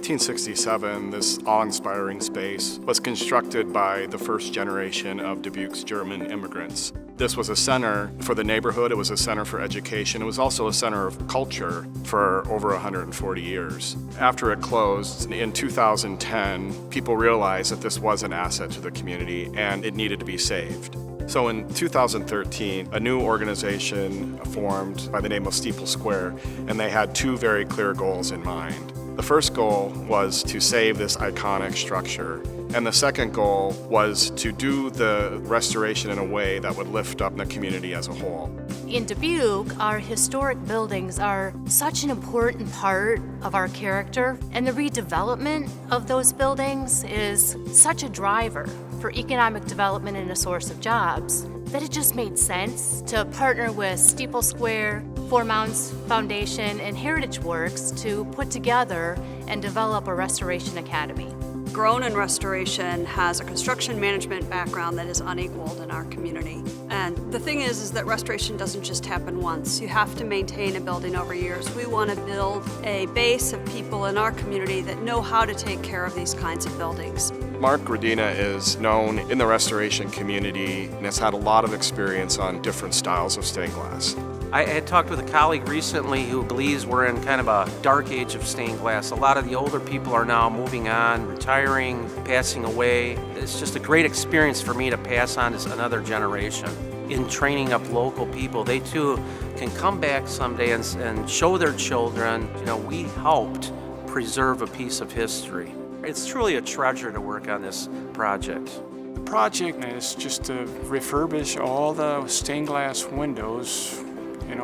1967, this awe-inspiring space was constructed by the first generation of Dubuque's German immigrants. This was a center for the neighborhood, it was a center for education, it was also a center of culture for over 140 years. After it closed in 2010, people realized that this was an asset to the community and it needed to be saved. So in 2013, a new organization formed by the name of Steeple Square, and they had two very clear goals in mind. The first goal was to save this iconic structure, and the second goal was to do the restoration in a way that would lift up the community as a whole. In Dubuque, our historic buildings are such an important part of our character, and the redevelopment of those buildings is such a driver for economic development and a source of jobs that it just made sense to partner with Steeple Square, Four Mounds Foundation, and Heritage Works to put together and develop a restoration academy. Gronen Restoration has a construction management background that is unequaled in our community. And the thing is that restoration doesn't just happen once. You have to maintain a building over years. We want to build a base of people in our community that know how to take care of these kinds of buildings. Mark Gradina is known in the restoration community and has had a lot of experience on different styles of stained glass. I had talked with a colleague recently who believes we're in kind of a dark age of stained glass. A lot of the older people are now moving on, retiring, passing away. It's just a great experience for me to pass on to another generation. In training up local people, they too can come back someday and show their children, we helped preserve a piece of history. It's truly a treasure to work on this project. The project is just to refurbish all the stained glass windows,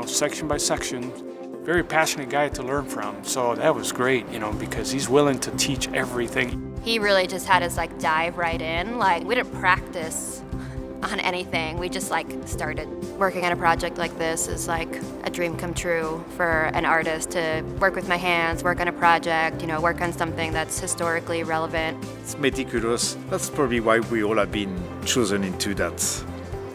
section by section. Very passionate guy to learn from, so that was great, because he's willing to teach everything. He really just had us dive right in. We didn't practice on anything. We just started. Working on a project like this is a dream come true for an artist to work with my hands, work on a project, work on something that's historically relevant. It's meticulous. That's probably why we all have been chosen into that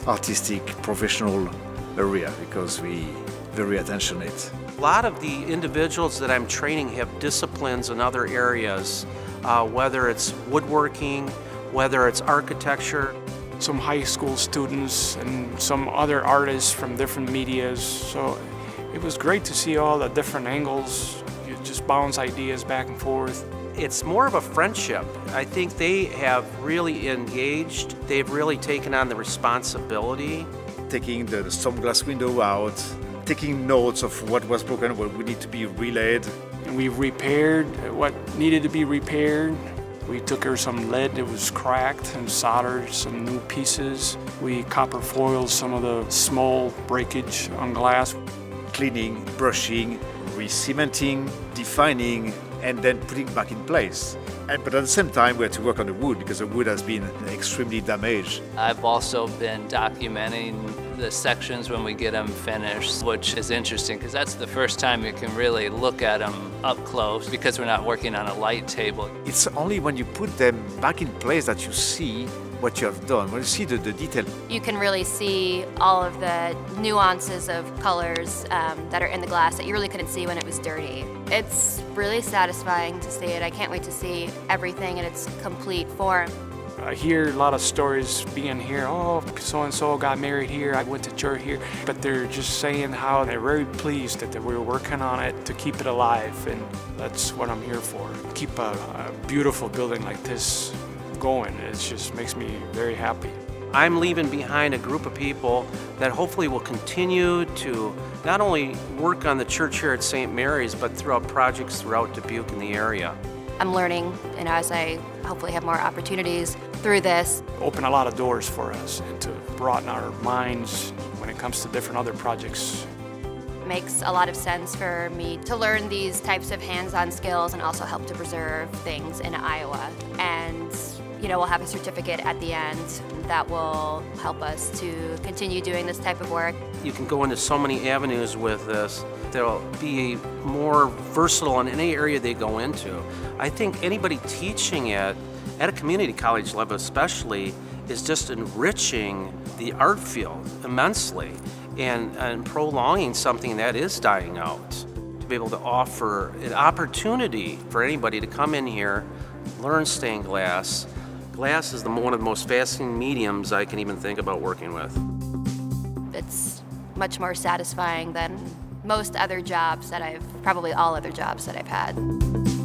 artistic, professional area, because we very attentionate. A lot of the individuals that I'm training have disciplines in other areas, whether it's woodworking, whether it's architecture. Some high school students and some other artists from different medias, so it was great to see all the different angles. You just bounce ideas back and forth. It's more of a friendship. I think they have really engaged. They've really taken on the responsibility. Taking the stained glass window out, taking notes of what was broken, what would need to be relayed. And we repaired what needed to be repaired. We took her some lead that was cracked and soldered some new pieces. We copper foiled some of the small breakage on glass. Cleaning, brushing, re-cementing, defining, and then putting back in place. But at the same time, we had to work on the wood because the wood has been extremely damaged. I've also been documenting the sections when we get them finished, which is interesting because that's the first time you can really look at them up close because we're not working on a light table. It's only when you put them back in place that you see what you have done, when you see the detail. You can really see all of the nuances of colors that are in the glass that you really couldn't see when it was dirty. It's really satisfying to see it. I can't wait to see everything in its complete form. I hear a lot of stories being here, oh, so-and-so got married here, I went to church here, but they're just saying how they're very pleased that we're working on it to keep it alive, and that's what I'm here for. Keep a beautiful building like this going. It just makes me very happy. I'm leaving behind a group of people that hopefully will continue to not only work on the church here at St. Mary's, but throughout projects throughout Dubuque and the area. I'm learning, and as I hopefully have more opportunities through this. Open a lot of doors for us and to broaden our minds when it comes to different other projects. It makes a lot of sense for me to learn these types of hands-on skills and also help to preserve things in Iowa. And we'll have a certificate at the end that will help us to continue doing this type of work. You can go into so many avenues with this. They'll be more versatile in any area they go into. I think anybody teaching it at a community college level especially is just enriching the art field immensely and prolonging something that is dying out. to be able to offer an opportunity for anybody to come in here, learn stained glass. Glass is one of the most fascinating mediums I can even think about working with. It's much more satisfying than most other jobs probably all other jobs that I've had.